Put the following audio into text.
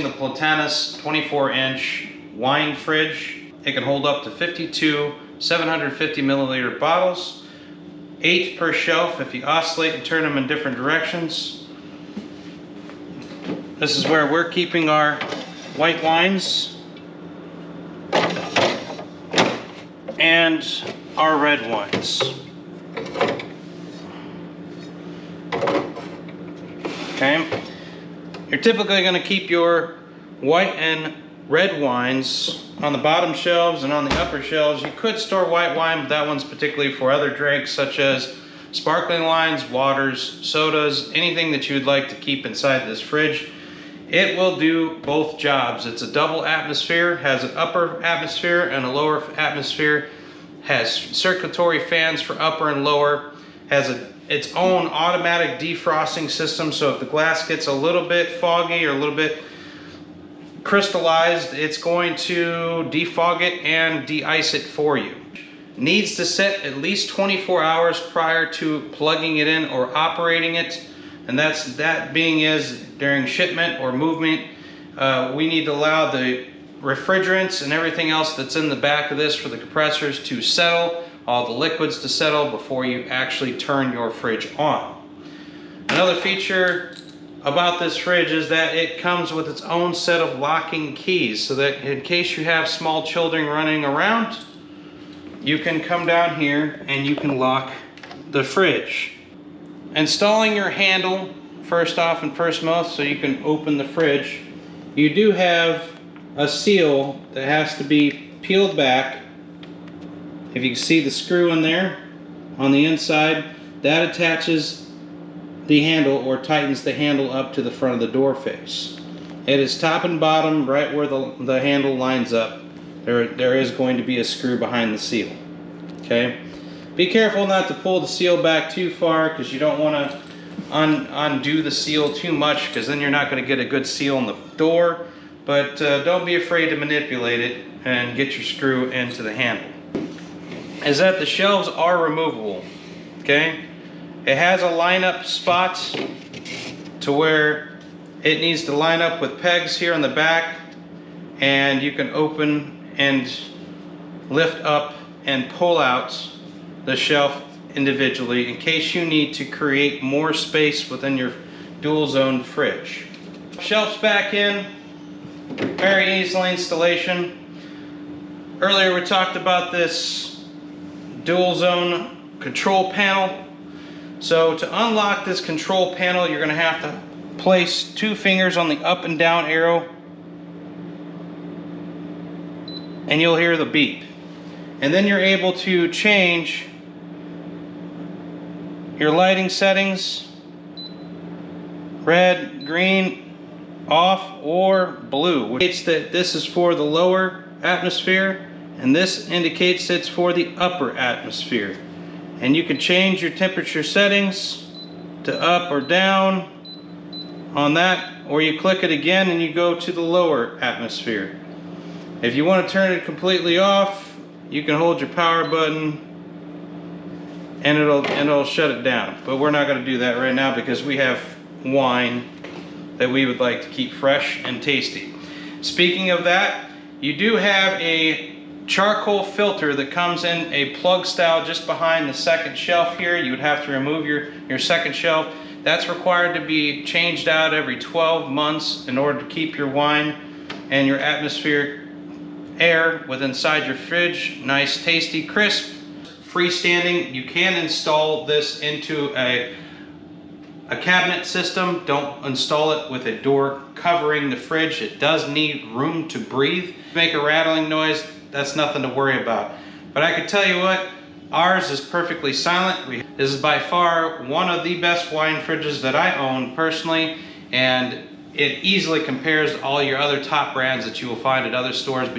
The Plotanis 24-inch wine fridge. It can hold up to 52 750 milliliter bottles, 8 per shelf if you oscillate and turn them in different directions. This is where we're keeping our white wines and our red wines. Okay. You're typically going to keep your white and red wines on the bottom shelves, and on the upper shelves you could store white wine, but that one's particularly for other drinks such as sparkling wines, waters, sodas, anything that you'd like to keep inside this fridge. It will do both jobs. It's a double atmosphere, has an upper atmosphere and a lower atmosphere, has circulatory fans for upper and lower, has its own automatic defrosting system, so if the glass gets a little bit foggy or a little bit crystallized, it's going to defog it and de-ice it for you. Needs to set at least 24 hours prior to plugging it in or operating it, and that being is during shipment or movement. We need to allow the refrigerants and everything else that's in the back of this for the compressors to settle, all the liquids to settle before you actually turn your fridge on. Another feature about this fridge is that it comes with its own set of locking keys, so that in case you have small children running around, you can come down here and you can lock the fridge. Installing your handle first off and first most so you can open the fridge, you do have a seal that has to be peeled back. If you can see the screw in there on the inside, that attaches the handle or tightens the handle up to the front of the door face. It is top and bottom right where the handle lines up. There is going to be a screw behind the seal. Okay, be careful not to pull the seal back too far, because you don't want to undo the seal too much, because then you're not going to get a good seal on the door. But don't be afraid to manipulate it and get your screw into the handle. Is that the shelves are removable. Okay, it has a lineup spot to where it needs to line up with pegs here on the back, and you can open and lift up and pull out the shelf individually in case you need to create more space within your dual zone fridge. Shelves back in, very easily installation. Earlier we talked about this dual zone control panel. So to unlock this control panel, you're going to have to place 2 fingers on the up and down arrow, and you'll hear the beep. And then you're able to change your lighting settings: red, green, off, or blue, which indicates that this is for the lower atmosphere, and this indicates it's for the upper atmosphere. And you can change your temperature settings to up or down on that, or you click it again and you go to the lower atmosphere. If you want to turn it completely off, you can hold your power button and it'll shut it down. But we're not going to do that right now because we have wine that we would like to keep fresh and tasty. Speaking of that, you do have a charcoal filter that comes in a plug style just behind the second shelf here. You would have to remove your second shelf. That's required to be changed out every 12 months in order to keep your wine and your atmospheric air within inside your fridge nice, tasty, crisp. Freestanding, you can install this into a cabinet system. Don't install it with a door covering the fridge. It does need room to breathe. Make a rattling noise, that's nothing to worry about. But I can tell you what, ours is perfectly silent. This is by far one of the best wine fridges that I own personally, and it easily compares to all your other top brands that you will find at other stores.